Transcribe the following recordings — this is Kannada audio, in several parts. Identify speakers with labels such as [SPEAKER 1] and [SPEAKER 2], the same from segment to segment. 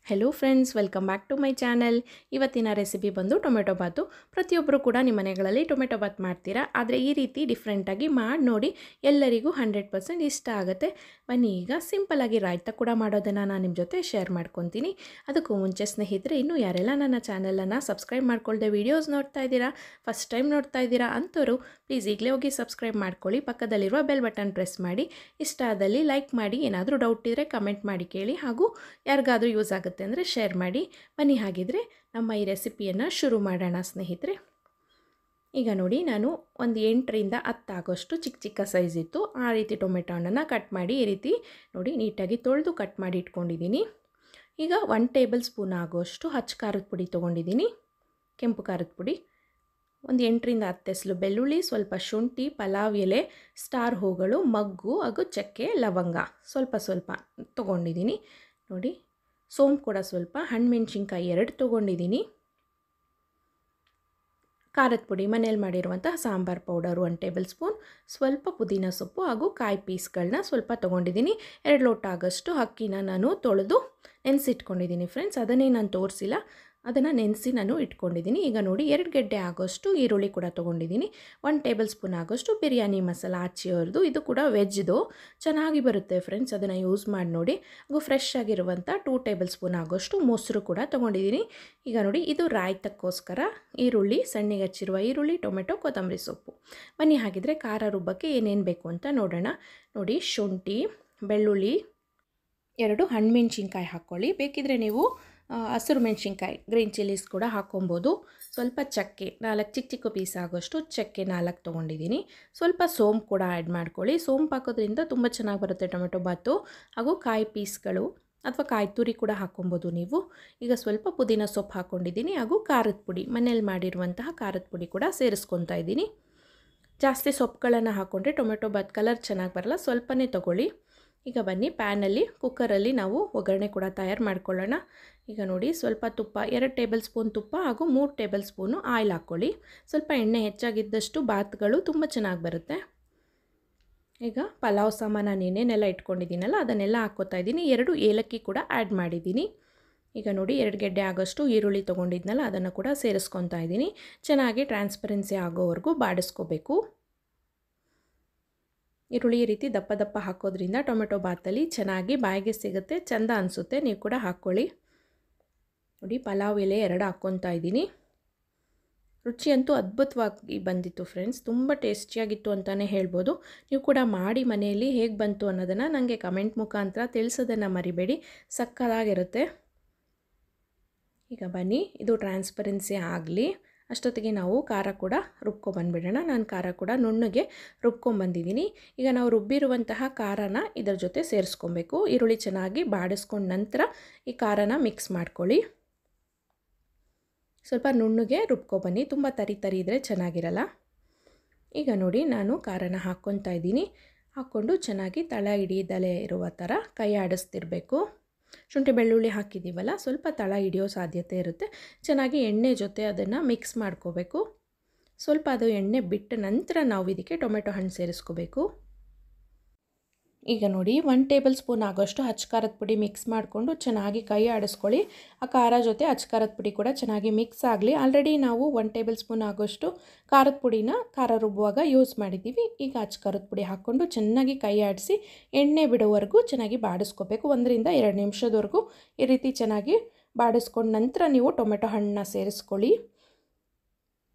[SPEAKER 1] Hello friends, welcome back to my channel. ಇವತ್ತಿನ ರೆಸಿಪಿ ಬಂದು ಟೊಮೆಟೊ ಬಾತು. ಪ್ರತಿಯೊಬ್ಬರು ಕೂಡ ನಿಮ್ಮ ಮನೆಗಳಲ್ಲಿ ಟೊಮೆಟೊ ಬಾತ್ ಮಾಡ್ತೀರಾ, ಆದರೆ ಈ ರೀತಿ ಡಿಫ್ರೆಂಟಾಗಿ ಮಾಡಿ ನೋಡಿ, ಎಲ್ಲರಿಗೂ 100% ಇಷ್ಟ ಆಗುತ್ತೆ. ಬನ್ನಿ ಈಗ ಸಿಂಪಲ್ಲಾಗಿ ರಾಯ್ತ ಕೂಡ ಮಾಡೋದನ್ನು ನಾನು ನಿಮ್ಮ ಜೊತೆ ಶೇರ್ ಮಾಡ್ಕೊತೀನಿ. ಅದಕ್ಕೂ ಮುಂಚೆ ಸ್ನೇಹಿತರೆ, ಇನ್ನೂ ಯಾರೆಲ್ಲ ನನ್ನ ಚಾನಲನ್ನು ಸಬ್ಸ್ಕ್ರೈಬ್ ಮಾಡ್ಕೊಳ್ಳದೆ ವೀಡಿಯೋಸ್ ನೋಡ್ತಾ ಇದ್ದೀರಾ, ಫಸ್ಟ್ ಟೈಮ್ ನೋಡ್ತಾ ಇದ್ದೀರಾ ಅಂಥವ್ರು ಪ್ಲೀಸ್ ಈಗಲೇ ಹೋಗಿ ಸಬ್ಸ್ಕ್ರೈಬ್ ಮಾಡ್ಕೊಳ್ಳಿ. ಪಕ್ಕದಲ್ಲಿರುವ ಬೆಲ್ ಬಟನ್ ಪ್ರೆಸ್ ಮಾಡಿ, ಇಷ್ಟ ಆದಲ್ಲಿ ಲೈಕ್ ಮಾಡಿ, ಏನಾದರೂ ಡೌಟ್ ಇದ್ದರೆ ಕಮೆಂಟ್ ಮಾಡಿ ಕೇಳಿ, ಹಾಗೂ ಯಾರಿಗಾದರೂ ಯೂಸ್ ಆಗುತ್ತೆ ಅಂದರೆ ಶೇರ್ ಮಾಡಿ. ಬನ್ನಿ ಹಾಗಿದ್ರೆ ನಮ್ಮ ಈ ರೆಸಿಪಿಯನ್ನು ಶುರು ಮಾಡೋಣ ಸ್ನೇಹಿತರೆ. ಈಗ ನೋಡಿ, ನಾನು ಒಂದು 8ರಿಂದ 10 ಆಗೋಷ್ಟು ಚಿಕ್ಕ ಚಿಕ್ಕ ಸೈಜ್ ಇತ್ತು ಆ ರೀತಿ ಟೊಮೆಟೊ ಹಣ್ಣನ್ನು ಕಟ್ ಮಾಡಿ ಈ ರೀತಿ ನೋಡಿ ನೀಟಾಗಿ ತೊಳೆದು ಕಟ್ ಮಾಡಿ ಇಟ್ಕೊಂಡಿದ್ದೀನಿ. ಈಗ 1 ಟೇಬಲ್ ಸ್ಪೂನ್ ಆಗೋಷ್ಟು ಹಚ್ಚ ಖಾರದ ಪುಡಿ ತೊಗೊಂಡಿದ್ದೀನಿ, ಕೆಂಪು ಖಾರದ ಪುಡಿ. ಒಂದು 8ರಿಂದ 10 ಎಸಳು ಬೆಳ್ಳುಳ್ಳಿ, ಸ್ವಲ್ಪ ಶುಂಠಿ, ಪಲಾವ್ ಎಲೆ, ಸ್ಟಾರ್ ಹೂಗಳು, ಮಗ್ಗು ಹಾಗೂ ಚಕ್ಕೆ, ಲವಂಗ ಸ್ವಲ್ಪ ತೊಗೊಂಡಿದ್ದೀನಿ ನೋಡಿ. ಸೋಂಪು ಕೂಡ ಸ್ವಲ್ಪ, ಹಣ್ಣುಮೆಣ್ಸಿನ್ಕಾಯಿ 2 ತೊಗೊಂಡಿದ್ದೀನಿ. ಖಾರದ ಪುಡಿ ಮನೇಲಿ ಮಾಡಿರುವಂತಹ ಸಾಂಬಾರು ಪೌಡರು 1 ಟೇಬಲ್ ಸ್ಪೂನ್, ಸ್ವಲ್ಪ ಪುದೀನ ಸೊಪ್ಪು ಹಾಗೂ ಕಾಯಿ ಪೀಸ್ಗಳನ್ನ ಸ್ವಲ್ಪ ತೊಗೊಂಡಿದ್ದೀನಿ. 2 ಲೋಟ ಆಗೋಷ್ಟು ಅಕ್ಕಿನ ನಾನು ತೊಳೆದು ನೆನೆಸಿಟ್ಕೊಂಡಿದ್ದೀನಿ ಫ್ರೆಂಡ್ಸ್, ಅದನ್ನೇ ನಾನು ತೋರಿಸಿಲ್ಲ, ಅದನ್ನು ನೆನೆಸಿ ನಾನು ಇಟ್ಕೊಂಡಿದ್ದೀನಿ. ಈಗ ನೋಡಿ, 2 ಗೆಡ್ಡೆ ಆಗೋಷ್ಟು ಈರುಳ್ಳಿ ಕೂಡ ತೊಗೊಂಡಿದ್ದೀನಿ. 1 ಟೇಬಲ್ ಸ್ಪೂನ್ ಆಗೋಷ್ಟು ಬಿರಿಯಾನಿ ಮಸಾಲ ಆಚಿಯವ್ರದ್ದು, ಇದು ಕೂಡ ವೆಜ್ದು ಚೆನ್ನಾಗಿ ಬರುತ್ತೆ ಫ್ರೆಂಡ್ಸ್, ಅದನ್ನು ಯೂಸ್ ಮಾಡಿ ನೋಡಿ. ಹಾಗೂ ಫ್ರೆಶ್ ಆಗಿರುವಂಥ 2 ಟೇಬಲ್ ಸ್ಪೂನ್ ಆಗೋಷ್ಟು ಮೊಸರು ಕೂಡ ತೊಗೊಂಡಿದ್ದೀನಿ. ಈಗ ನೋಡಿ, ಇದು ರಾಯ್ತಕ್ಕೋಸ್ಕರ ಈರುಳ್ಳಿ, ಸಣ್ಣಗೆ ಹಚ್ಚಿರುವ ಈರುಳ್ಳಿ, ಟೊಮೆಟೊ, ಕೊತ್ತಂಬರಿ ಸೊಪ್ಪು. ಬನ್ನಿ ಹಾಗಿದ್ರೆ ಖಾರ ರುಬ್ಬಕ್ಕೆ ಏನೇನು ಬೇಕು ಅಂತ ನೋಡೋಣ. ನೋಡಿ, ಶುಂಠಿ, ಬೆಳ್ಳುಳ್ಳಿ, 2 ಹಣ್ಣುಮೆಣ್ಸಿನ್ಕಾಯಿ ಹಾಕ್ಕೊಳ್ಳಿ, ಬೇಕಿದ್ರೆ ನೀವು ಹಸಿರು ಮೆಣಸಿನ್ಕಾಯಿ ಗ್ರೀನ್ ಚಿಲ್ಲೀಸ್ ಕೂಡ ಹಾಕ್ಕೊಬೋದು. ಸ್ವಲ್ಪ ಚಕ್ಕೆ 4 ಚಿಕ್ಕ ಚಿಕ್ಕ ಪೀಸ್ ಆಗೋಷ್ಟು ಚಕ್ಕೆ 4 ತೊಗೊಂಡಿದ್ದೀನಿ. ಸ್ವಲ್ಪ ಸೋಂಪು ಕೂಡ ಆ್ಯಡ್ ಮಾಡ್ಕೊಳ್ಳಿ, ಸೋಂಪು ಹಾಕೋದ್ರಿಂದ ತುಂಬ ಚೆನ್ನಾಗಿ ಬರುತ್ತೆ ಟೊಮೆಟೊ ಬಾತು. ಹಾಗೂ ಕಾಯಿ ಪೀಸ್ಗಳು ಅಥವಾ ಕಾಯಿ ತುರಿ ಕೂಡ ಹಾಕ್ಕೊಬೋದು ನೀವು. ಈಗ ಸ್ವಲ್ಪ ಪುದೀನ ಸೊಪ್ಪು ಹಾಕ್ಕೊಂಡಿದ್ದೀನಿ, ಹಾಗೂ ಖಾರದ ಪುಡಿ ಮನೇಲಿ ಮಾಡಿರುವಂತಹ ಖಾರದ ಪುಡಿ ಕೂಡ ಸೇರಿಸ್ಕೊತಾ ಇದ್ದೀನಿ. ಜಾಸ್ತಿ ಸೊಪ್ಪುಗಳನ್ನು ಹಾಕ್ಕೊಂಡ್ರೆ ಟೊಮೆಟೊ ಬಾತ್ ಕಲರ್ ಚೆನ್ನಾಗಿ ಬರಲ್ಲ, ಸ್ವಲ್ಪನೇ ತೊಗೊಳ್ಳಿ. ಈಗ ಬನ್ನಿ, ಪ್ಯಾನಲ್ಲಿ ಕುಕ್ಕರಲ್ಲಿ ನಾವು ಒಗ್ಗರಣೆ ಕೂಡ ತಯಾರು ಮಾಡ್ಕೊಳ್ಳೋಣ. ಈಗ ನೋಡಿ, ಸ್ವಲ್ಪ ತುಪ್ಪ 2 ಟೇಬಲ್ ಸ್ಪೂನ್ ತುಪ್ಪ ಹಾಗೂ 3 ಟೇಬಲ್ ಸ್ಪೂನು ಆಯಿಲ್ ಹಾಕ್ಕೊಳ್ಳಿ. ಸ್ವಲ್ಪ ಎಣ್ಣೆ ಹೆಚ್ಚಾಗಿದ್ದಷ್ಟು ಬಾತ್ಗಳು ತುಂಬ ಚೆನ್ನಾಗಿ ಬರುತ್ತೆ. ಈಗ ಪಲಾವ್ ಸಾಮಾನು ಏನೇನೆಲ್ಲ ಇಟ್ಕೊಂಡಿದ್ದೀನಲ್ಲ ಅದನ್ನೆಲ್ಲ ಹಾಕ್ಕೋತಾ ಇದ್ದೀನಿ. 2 ಏಲಕ್ಕಿ ಕೂಡ ಆ್ಯಡ್ ಮಾಡಿದ್ದೀನಿ. ಈಗ ನೋಡಿ, 2 ಗೆಡ್ಡೆ ಆಗೋಷ್ಟು ಈರುಳ್ಳಿ ತೊಗೊಂಡಿದ್ನಲ್ಲ ಅದನ್ನು ಕೂಡ ಸೇರಿಸ್ಕೊತಾ ಇದ್ದೀನಿ. ಚೆನ್ನಾಗಿ ಟ್ರಾನ್ಸ್ಪರೆನ್ಸಿ ಆಗೋವರೆಗೂ ಬಾಡಿಸ್ಕೋಬೇಕು. ಈರುಳ್ಳಿ ಈ ರೀತಿ ದಪ್ಪ ದಪ್ಪ ಹಾಕೋದ್ರಿಂದ ಟೊಮೆಟೊ ಬಾತಲ್ಲಿ ಚೆನ್ನಾಗಿ ಬಾಯಿಗೆ ಸಿಗುತ್ತೆ, ಚೆಂದ ಅನಿಸುತ್ತೆ. ನೀವು ಕೂಡ ಹಾಕ್ಕೊಳ್ಳಿ. ನೋಡಿ, ಪಲಾವ್ ಎಲೆ 2 ಹಾಕ್ಕೊತಾ ಇದ್ದೀನಿ. ರುಚಿ ಅಂತೂ ಅದ್ಭುತವಾಗಿ ಬಂದಿತ್ತು ಫ್ರೆಂಡ್ಸ್, ತುಂಬ ಟೇಸ್ಟಿಯಾಗಿತ್ತು ಅಂತಲೇ ಹೇಳ್ಬೋದು. ನೀವು ಕೂಡ ಮಾಡಿ ಮನೆಯಲ್ಲಿ ಹೇಗೆ ಬಂತು ಅನ್ನೋದನ್ನು ನನಗೆ ಕಮೆಂಟ್ ಮುಖಾಂತರ ತಿಳಿಸೋದನ್ನು ಮರಿಬೇಡಿ, ಸಕ್ಕತ್ತಾಗಿರುತ್ತೆ. ಈಗ ಬನ್ನಿ, ಇದು ಟ್ರಾನ್ಸ್ಪರೆನ್ಸಿ ಆಗಲಿ, ಅಷ್ಟೊತ್ತಿಗೆ ನಾವು ಖಾರ ಕೂಡ ರುಬ್ಕೊಂಬಂದುಬಿಡೋಣ. ನಾನು ಖಾರ ಕೂಡ ನುಣ್ಣಗೆ ರುಬ್ಕೊಂಬಂದಿದ್ದೀನಿ. ಈಗ ನಾವು ರುಬ್ಬಿರುವಂತಹ ಖಾರನ ಇದರ ಜೊತೆ ಸೇರಿಸ್ಕೊಬೇಕು. ಈರುಳ್ಳಿ ಚೆನ್ನಾಗಿ ಬಾಡಿಸ್ಕೊಂಡ ನಂತರ ಈ ಖಾರನ ಮಿಕ್ಸ್ ಮಾಡ್ಕೊಳ್ಳಿ. ಸ್ವಲ್ಪ ನುಣ್ಣಗೆ ರುಬ್ಕೊಬನ್ನಿ, ತುಂಬ ತರಿ ಇದ್ದರೆ ಚೆನ್ನಾಗಿರಲ್ಲ. ಈಗ ನೋಡಿ, ನಾನು ಖಾರನ ಹಾಕ್ಕೊತಾ ಇದ್ದೀನಿ. ಹಾಕ್ಕೊಂಡು ಚೆನ್ನಾಗಿ ತಳ ಹಿಡಿದಲೇ ಇರುವ ಥರ ಕೈ ಆಡಿಸ್ತಿರ್ಬೇಕು. ಶುಂಠಿ ಬೆಳ್ಳುಳ್ಳಿ ಹಾಕಿದ್ದೀವಲ್ಲ, ಸ್ವಲ್ಪ ತಳ ಹಿಡಿಯೋ ಸಾಧ್ಯತೆ ಇರುತ್ತೆ. ಚೆನ್ನಾಗಿ ಎಣ್ಣೆ ಜೊತೆ ಅದನ್ನು ಮಿಕ್ಸ್ ಮಾಡ್ಕೋಬೇಕು. ಸ್ವಲ್ಪ ಅದು ಎಣ್ಣೆ ಬಿಟ್ಟ ನಂತರ ನಾವು ಇದಕ್ಕೆ ಟೊಮೆಟೊ ಹಣ್ಣು ಸೇರಿಸ್ಕೋಬೇಕು. ಈಗ ನೋಡಿ, 1 ಟೇಬಲ್ ಸ್ಪೂನ್ ಆಗೋಷ್ಟು ಹಚ್ಚ ಖಾರದ ಪುಡಿ ಮಿಕ್ಸ್ ಮಾಡಿಕೊಂಡು ಚೆನ್ನಾಗಿ ಕೈ ಆಡಿಸ್ಕೊಳ್ಳಿ. ಆ ಖಾರ ಜೊತೆ ಹಚ್ಚ ಖಾರದ ಪುಡಿ ಕೂಡ ಚೆನ್ನಾಗಿ ಮಿಕ್ಸ್ ಆಗಲಿ. ಆಲ್ರೆಡಿ ನಾವು 1 ಟೇಬಲ್ ಸ್ಪೂನ್ ಆಗೋಷ್ಟು ಖಾರದ ಪುಡಿನ ಖಾರ ರುಬ್ಬುವಾಗ ಯೂಸ್ ಮಾಡಿದ್ದೀವಿ. ಈಗ ಹಚ್ಚ ಖಾರದ ಪುಡಿ ಹಾಕ್ಕೊಂಡು ಚೆನ್ನಾಗಿ ಕೈ ಆಡಿಸಿ ಎಣ್ಣೆ ಬಿಡೋವರೆಗೂ ಚೆನ್ನಾಗಿ ಬಾಡಿಸ್ಕೋಬೇಕು. 1ರಿಂದ 2 ನಿಮಿಷದವರೆಗೂ ಈ ರೀತಿ ಚೆನ್ನಾಗಿ ಬಾಡಿಸ್ಕೊಂಡ ನಂತರ ನೀವು ಟೊಮೆಟೊ ಹಣ್ಣನ್ನ ಸೇರಿಸ್ಕೊಳ್ಳಿ.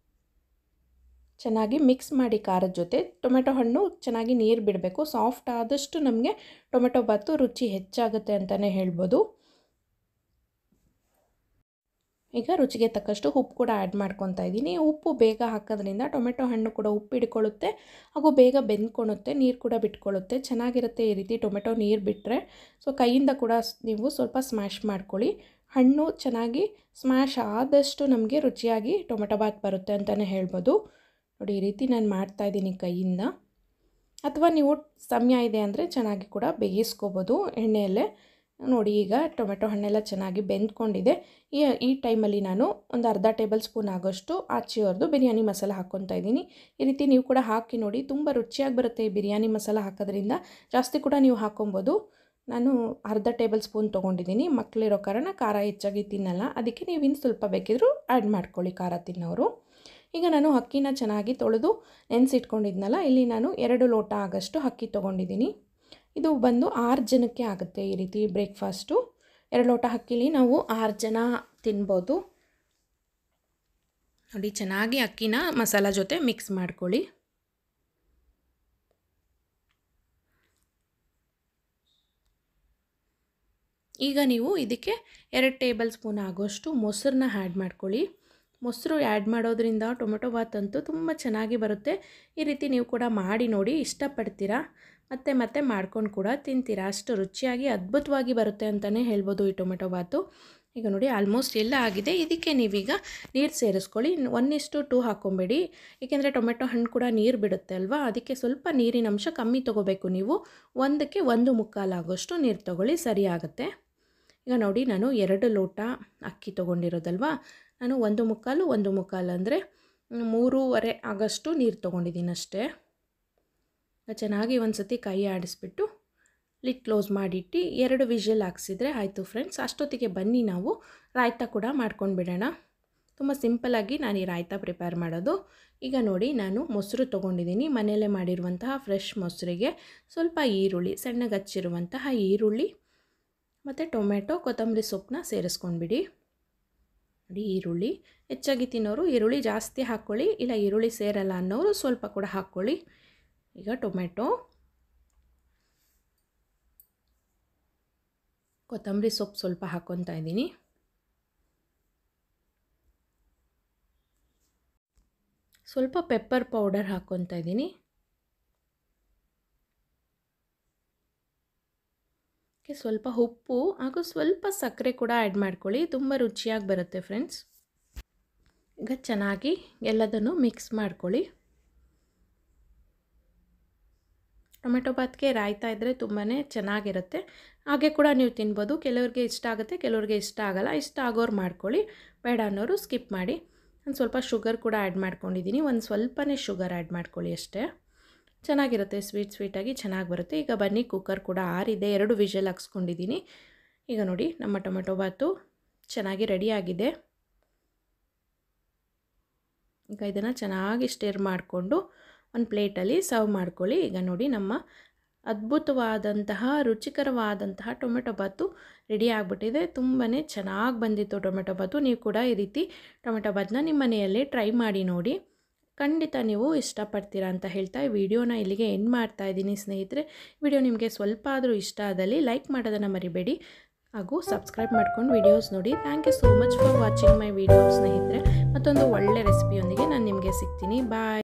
[SPEAKER 1] ಚೆನ್ನಾಗಿ ಮಿಕ್ಸ್ ಮಾಡಿ ಖಾರದ ಜೊತೆ. ಟೊಮೆಟೊ ಹಣ್ಣು ಚೆನ್ನಾಗಿ ನೀರು ಬಿಡಬೇಕು, ಸಾಫ್ಟ್ ಆದಷ್ಟು ನಮಗೆ ಟೊಮೆಟೊ ಬಾತು ರುಚಿ ಹೆಚ್ಚಾಗುತ್ತೆ ಅಂತಲೇ ಹೇಳ್ಬೋದು. ಈಗ ರುಚಿಗೆ ತಕ್ಕಷ್ಟು ಉಪ್ಪು ಕೂಡ ಆ್ಯಡ್ ಮಾಡ್ಕೊತಾ ಇದ್ದೀನಿ. ಉಪ್ಪು ಬೇಗ ಹಾಕೋದ್ರಿಂದ ಟೊಮೆಟೊ ಹಣ್ಣು ಕೂಡ ಉಪ್ಪು ಹಿಡ್ಕೊಳ್ಳುತ್ತೆ, ಹಾಗೂ ಬೇಗ ಬೆಂದ್ಕೊಳ್ಳುತ್ತೆ, ನೀರು ಕೂಡ ಬಿಟ್ಕೊಳ್ಳುತ್ತೆ, ಚೆನ್ನಾಗಿರುತ್ತೆ ಈ ರೀತಿ ಟೊಮೆಟೊ ನೀರು ಬಿಟ್ಟರೆ. ಸೊ ಕೈಯಿಂದ ಕೂಡ ನೀವು ಸ್ವಲ್ಪ ಸ್ಮ್ಯಾಶ್ ಮಾಡ್ಕೊಳ್ಳಿ. ಹಣ್ಣು ಚೆನ್ನಾಗಿ ಸ್ಮ್ಯಾಶ್ ಆದಷ್ಟು ನಮಗೆ ರುಚಿಯಾಗಿ ಟೊಮೆಟೊ ಬಾತ್ ಬರುತ್ತೆ ಅಂತಲೇ ಹೇಳ್ಬೋದು. ನೋಡಿ, ಈ ರೀತಿ ನಾನು ಮಾಡ್ತಾಯಿದ್ದೀನಿ ಕೈಯಿಂದ, ಅಥವಾ ನೀವು ಸಮಯ ಇದೆ ಅಂದರೆ ಚೆನ್ನಾಗಿ ಕೂಡ ಬೇಯಿಸ್ಕೋಬೋದು ಎಣ್ಣೆಯಲ್ಲೇ. ನೋಡಿ, ಈಗ ಟೊಮೆಟೊ ಹಣ್ಣೆಲ್ಲ ಚೆನ್ನಾಗಿ ಬೆಂದ್ಕೊಂಡಿದೆ. ಈ ಟೈಮಲ್ಲಿ ನಾನು ಒಂದು ಅರ್ಧ ಟೇಬಲ್ ಸ್ಪೂನ್ ಆಗೋಷ್ಟು ಆಚಿಯವ್ರದ್ದು ಬಿರಿಯಾನಿ ಮಸಾಲ ಹಾಕ್ಕೊತಾ ಇದ್ದೀನಿ. ಈ ರೀತಿ ನೀವು ಕೂಡ ಹಾಕಿ ನೋಡಿ, ತುಂಬ ರುಚಿಯಾಗಿ ಬರುತ್ತೆ ಈ ಬಿರಿಯಾನಿ ಮಸಾಲ ಹಾಕೋದ್ರಿಂದ. ಜಾಸ್ತಿ ಕೂಡ ನೀವು ಹಾಕ್ಕೊಬೋದು. ನಾನು ಅರ್ಧ ಟೇಬಲ್ ಸ್ಪೂನ್ ತೊಗೊಂಡಿದ್ದೀನಿ. ಮಕ್ಕಳಿರೋ ಕಾರಣ ಖಾರ ಹೆಚ್ಚಾಗಿ ತಿನ್ನಲ್ಲ, ಅದಕ್ಕೆ ನೀವು ಇನ್ನು ಸ್ವಲ್ಪ ಬೇಕಿದ್ರೂ ಆ್ಯಡ್ ಮಾಡ್ಕೊಳ್ಳಿ ಖಾರ ತಿನ್ನೋರು. ಈಗ ನಾನು ಅಕ್ಕಿನ ಚೆನ್ನಾಗಿ ತೊಳೆದು ನೆನೆಸಿಟ್ಕೊಂಡಿದ್ನಲ್ಲ, ಇಲ್ಲಿ ನಾನು 2 ಲೋಟ ಆಗೋಷ್ಟು ಅಕ್ಕಿ ತೊಗೊಂಡಿದ್ದೀನಿ. ಇದು ಬಂದು 6 ಜನಕ್ಕೆ ಆಗುತ್ತೆ ಈ ರೀತಿ ಬ್ರೇಕ್ಫಾಸ್ಟು. 2 ಲೋಟ ಅಕ್ಕಿಲಿ ನಾವು 6 ಜನ ತಿನ್ಬೋದು. ನೋಡಿ, ಚೆನ್ನಾಗಿ ಅಕ್ಕಿನ ಮಸಾಲ ಜೊತೆ ಮಿಕ್ಸ್ ಮಾಡ್ಕೊಳ್ಳಿ. ಈಗ ನೀವು ಇದಕ್ಕೆ 2 ಟೇಬಲ್ ಸ್ಪೂನ್ ಆಗೋಷ್ಟು ಮೊಸರನ್ನ ಆ್ಯಡ್ ಮಾಡ್ಕೊಳ್ಳಿ. ಮೊಸರು ಆ್ಯಡ್ ಮಾಡೋದ್ರಿಂದ ಟೊಮೆಟೊ ಬಾತ್ ಅಂತೂ ತುಂಬ ಚೆನ್ನಾಗಿ ಬರುತ್ತೆ. ಈ ರೀತಿ ನೀವು ಕೂಡ ಮಾಡಿ ನೋಡಿ, ಇಷ್ಟಪಡ್ತೀರಾ, ಮತ್ತೆ ಮತ್ತೆ ಮಾಡ್ಕೊಂಡು ಕೂಡ ತಿಂತೀರಾ. ಅಷ್ಟು ರುಚಿಯಾಗಿ ಅದ್ಭುತವಾಗಿ ಬರುತ್ತೆ ಅಂತಲೇ ಹೇಳ್ಬೋದು ಈ ಟೊಮೆಟೊ ಬಾತು. ಈಗ ನೋಡಿ ಆಲ್ಮೋಸ್ಟ್ ಎಲ್ಲ ಆಗಿದೆ. ಇದಕ್ಕೆ ನೀವೀಗ ನೀರು ಸೇರಿಸ್ಕೊಳ್ಳಿ. 1:2 ಹಾಕ್ಕೊಬೇಡಿ, ಏಕೆಂದರೆ ಟೊಮೆಟೊ ಹಣ್ಣು ಕೂಡ ನೀರು ಬಿಡುತ್ತೆ ಅಲ್ವಾ, ಅದಕ್ಕೆ ಸ್ವಲ್ಪ ನೀರಿನ ಅಂಶ ಕಮ್ಮಿ ತೊಗೋಬೇಕು. ನೀವು 1ಕ್ಕೆ 1 ಆಗೋಷ್ಟು ನೀರು ತೊಗೊಳ್ಳಿ, ಸರಿ ಆಗುತ್ತೆ. ಈಗ ನೋಡಿ, ನಾನು 2 ಲೋಟ ಅಕ್ಕಿ ತೊಗೊಂಡಿರೋದಲ್ವಾ, ನಾನು 1 ಅಂದರೆ 3.25 ಆಗೋಷ್ಟು ನೀರು ತೊಗೊಂಡಿದ್ದೀನಿ ಅಷ್ಟೇ. ಚೆನ್ನಾಗಿ ಒಂದು ಸತಿ ಕೈ ಆಡಿಸ್ಬಿಟ್ಟು ಲಿಡ್ ಕ್ಲೋಸ್ ಮಾಡಿಟ್ಟು 2 ವಿಷಲ್ ಹಾಕ್ಸಿದ್ರೆ ಆಯಿತು ಫ್ರೆಂಡ್ಸ್. ಅಷ್ಟೊತ್ತಿಗೆ ಬನ್ನಿ ನಾವು ರಾಯ್ತ ಕೂಡ ಮಾಡ್ಕೊಂಡು ಬಿಡೋಣ. ತುಂಬ ಸಿಂಪಲ್ಲಾಗಿ ನಾನು ಈ ರಾಯ್ತ ಪ್ರಿಪೇರ್ ಮಾಡೋದು. ಈಗ ನೋಡಿ, ನಾನು ಮೊಸರು ತೊಗೊಂಡಿದ್ದೀನಿ. ಮನೆಯಲ್ಲೇ ಮಾಡಿರುವಂತಹ ಫ್ರೆಶ್ ಮೊಸರಿಗೆ ಸ್ವಲ್ಪ ಈರುಳ್ಳಿ, ಸಣ್ಣಗೆ ಹಚ್ಚಿರುವಂತಹ ಈರುಳ್ಳಿ ಮತ್ತು ಟೊಮೆಟೊ, ಕೊತ್ತಂಬರಿ ಸೊಪ್ಪನ್ನ ಸೇರಿಸ್ಕೊಂಡ್ಬಿಡಿ. ನೋಡಿ, ಈರುಳ್ಳಿ ಹೆಚ್ಚಾಗಿ ತಿನ್ನೋರು ಈರುಳ್ಳಿ ಜಾಸ್ತಿ ಹಾಕ್ಕೊಳ್ಳಿ, ಇಲ್ಲ ಈರುಳ್ಳಿ ಸೇರಲ್ಲ ಅನ್ನೋರು ಸ್ವಲ್ಪ ಕೂಡ ಹಾಕ್ಕೊಳ್ಳಿ. ಈಗ ಟೊಮೆಟೊ, ಕೊತ್ತಂಬರಿ ಸೊಪ್ಪು ಸ್ವಲ್ಪ ಹಾಕ್ಕೊತಾ ಇದ್ದೀನಿ. ಸ್ವಲ್ಪ ಪೆಪ್ಪರ್ ಪೌಡರ್ ಹಾಕ್ಕೊತಾ ಇದ್ದೀನಿ. ಸ್ವಲ್ಪ ಉಪ್ಪು ಹಾಗೂ ಸ್ವಲ್ಪ ಸಕ್ಕರೆ ಕೂಡ ಆ್ಯಡ್ ಮಾಡ್ಕೊಳ್ಳಿ, ತುಂಬ ರುಚಿಯಾಗಿ ಬರುತ್ತೆ ಫ್ರೆಂಡ್ಸ್. ಈಗ ಚೆನ್ನಾಗಿ ಎಲ್ಲದನ್ನು ಮಿಕ್ಸ್ ಮಾಡ್ಕೊಳ್ಳಿ. ಟೊಮೆಟೊ ಬಾತ್ಗೆ ರಾಯ್ತಾ ಇದ್ದರೆ ತುಂಬಾ ಚೆನ್ನಾಗಿರುತ್ತೆ. ಹಾಗೆ ಕೂಡ ನೀವು ತಿನ್ಬೋದು. ಕೆಲವ್ರಿಗೆ ಇಷ್ಟ ಆಗುತ್ತೆ, ಕೆಲವ್ರಿಗೆ ಇಷ್ಟ ಆಗಲ್ಲ. ಇಷ್ಟ ಆಗೋರು ಮಾಡ್ಕೊಳ್ಳಿ, ಬೇಡ ಅನ್ನೋರು ಸ್ಕಿಪ್ ಮಾಡಿ. ನಾನು ಸ್ವಲ್ಪ ಶುಗರ್ ಕೂಡ ಆ್ಯಡ್ ಮಾಡ್ಕೊಂಡಿದ್ದೀನಿ. ಒಂದು ಸ್ವಲ್ಪನೇ ಶುಗರ್ ಆ್ಯಡ್ ಮಾಡ್ಕೊಳ್ಳಿ ಅಷ್ಟೇ. ಚೆನ್ನಾಗಿರುತ್ತೆ, ಸ್ವೀಟಾಗಿ ಚೆನ್ನಾಗಿ ಬರುತ್ತೆ. ಈಗ ಬನ್ನಿ, ಕುಕ್ಕರ್ ಕೂಡ ಆರಿದೆ, 2 ವಿಷಲ್ ಹಾಕ್ಸ್ಕೊಂಡಿದ್ದೀನಿ. ಈಗ ನೋಡಿ, ನಮ್ಮ ಟೊಮೆಟೊ ಬಾತು ಚೆನ್ನಾಗಿ ರೆಡಿಯಾಗಿದೆ. ಈಗ ಇದನ್ನು ಚೆನ್ನಾಗಿ ಸ್ಟಿರ್ ಮಾಡಿಕೊಂಡು ಒಂದು ಪ್ಲೇಟಲ್ಲಿ ಸರ್ವ್ ಮಾಡ್ಕೊಳ್ಳಿ. ಈಗ ನೋಡಿ, ನಮ್ಮ ಅದ್ಭುತವಾದಂತಹ ರುಚಿಕರವಾದಂತಹ ಟೊಮೆಟೊ ಬಾತು ರೆಡಿ ಆಗಿಬಿಟ್ಟಿದೆ. ತುಂಬಾ ಚೆನ್ನಾಗಿ ಬಂದಿತ್ತು ಟೊಮೆಟೊ ಬಾತು. ನೀವು ಕೂಡ ಈ ರೀತಿ ಟೊಮೆಟೊ ಬಾತನ್ನ ನಿಮ್ಮ ಮನೆಯಲ್ಲೇ ಟ್ರೈ ಮಾಡಿ ನೋಡಿ, ಖಂಡಿತ ನೀವು ಇಷ್ಟಪಡ್ತೀರಾ ಅಂತ ಹೇಳ್ತಾ ಈ ವಿಡಿಯೋನ ಇಲ್ಲಿಗೆ ಎಂಡ್ ಮಾಡ್ತಾ ಇದ್ದೀನಿ ಸ್ನೇಹಿತರೆ. ವಿಡಿಯೋ ನಿಮಗೆ ಸ್ವಲ್ಪ ಆದರೂ ಇಷ್ಟ ಆದಲ್ಲಿ ಲೈಕ್ ಮಾಡೋದನ್ನು ಮರಿಬೇಡಿ, ಹಾಗೂ ಸಬ್ಸ್ಕ್ರೈಬ್ ಮಾಡ್ಕೊಂಡು ವಿಡಿಯೋಸ್ ನೋಡಿ. Thank you so much for watching my video ಸ್ನೇಹಿತರೆ. ಮತ್ತೊಂದು ಒಳ್ಳೆ ರೆಸಿಪಿಯೊಂದಿಗೆ ನಾನು ನಿಮಗೆ ಸಿಗ್ತೀನಿ. ಬಾಯ್.